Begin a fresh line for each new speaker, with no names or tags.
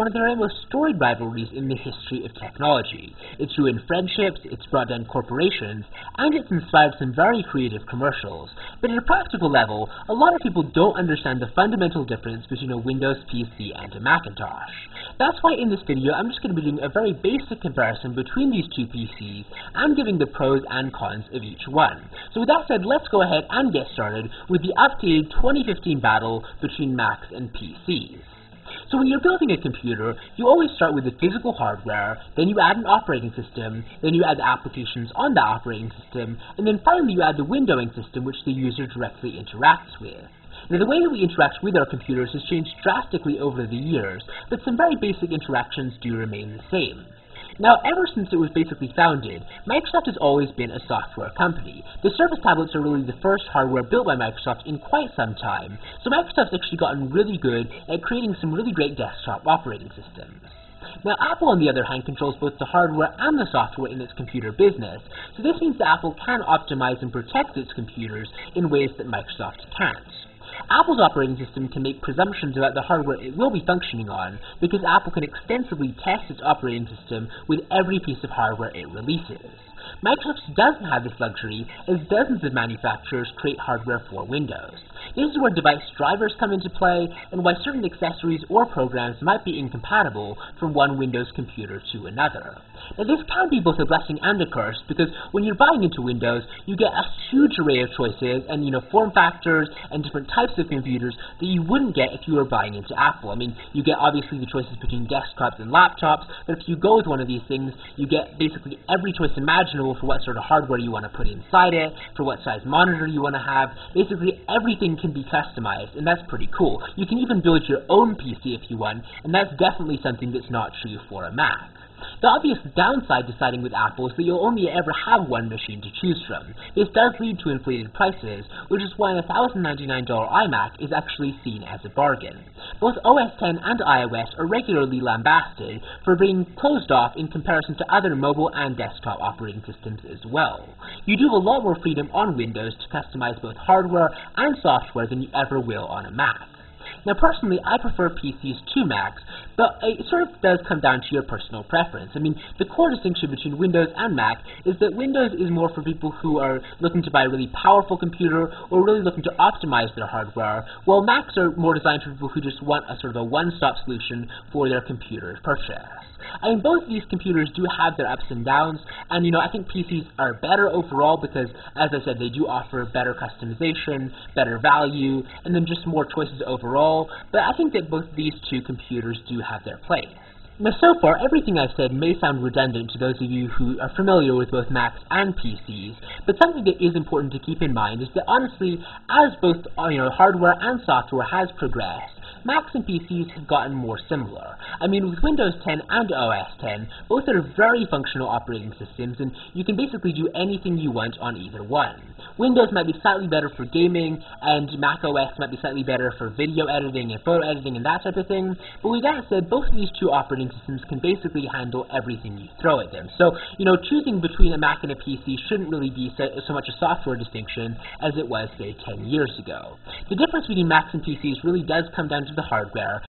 one of the most storied rivalries in the history of technology. It's ruined friendships, it's brought down corporations, and it's inspired some very creative commercials. But at a practical level, a lot of people don't understand the fundamental difference between a Windows PC and a Macintosh. That's why in this video I'm just going to be doing a very basic comparison between these two PCs and giving the pros and cons of each one. So with that said, let's go ahead and get started with the updated 2015 battle between Macs and PCs. So when you're building a computer, you always start with the physical hardware, then you add an operating system, then you add the applications on that operating system, and then finally you add the windowing system which the user directly interacts with. Now, the way that we interact with our computers has changed drastically over the years, but some very basic interactions do remain the same. Now, ever since it was basically founded, Microsoft has always been a software company. The Surface tablets are really the first hardware built by Microsoft in quite some time, so Microsoft's actually gotten really good at creating some really great desktop operating systems. Now, Apple, on the other hand, controls both the hardware and the software in its computer business, so this means that Apple can optimize and protect its computers in ways that Microsoft can't. Apple's operating system can make presumptions about the hardware it will be functioning on because Apple can extensively test its operating system with every piece of hardware it releases. Microsoft doesn't have this luxury, as dozens of manufacturers create hardware for Windows. This is where device drivers come into play, and why certain accessories or programs might be incompatible from one Windows computer to another. Now, this can be both a blessing and a curse, because when you're buying into Windows, you get a huge array of choices and, form factors and different types of computers that you wouldn't get if you were buying into Apple. I mean, you get obviously the choices between desktops and laptops, but if you go with one of these things, you get basically every choice imaginable for what sort of hardware you want to put inside it, for what size monitor you want to have. Basically, everything can be customized, and that's pretty cool. You can even build your own PC if you want, and that's definitely something that's not true for a Mac. The obvious downside to siding with Apple is that you'll only ever have one machine to choose from. This does lead to inflated prices, which is why a $1,099 iMac is actually seen as a bargain. Both OS X and iOS are regularly lambasted for being closed off in comparison to other mobile and desktop operating systems as well. You do have a lot more freedom on Windows to customize both hardware and software than you ever will on a Mac. Now, personally, I prefer PCs to Macs, but it sort of does come down to your personal preference. I mean, the core distinction between Windows and Mac is that Windows is more for people who are looking to buy a really powerful computer or really looking to optimize their hardware, while Macs are more designed for people who just want a sort of a one-stop solution for their computer purchase. I mean, both of these computers do have their ups and downs, and I think PCs are better overall because, as I said, they do offer better customization, better value, and then just more choices overall, but I think that both of these two computers do have their place. Now, so far, everything I've said may sound redundant to those of you who are familiar with both Macs and PCs, but something that is important to keep in mind is that, honestly, as both hardware and software has progressed, Macs and PCs have gotten more similar. I mean, with Windows 10 and OS X, both are very functional operating systems, and you can basically do anything you want on either one. Windows might be slightly better for gaming, and Mac OS might be slightly better for video editing and photo editing and that type of thing, but with that said, both of these two operating systems can basically handle everything you throw at them. So, choosing between a Mac and a PC shouldn't really be so much a software distinction as it was, say, 10 years ago. The difference between Macs and PCs really does come down to the hardware,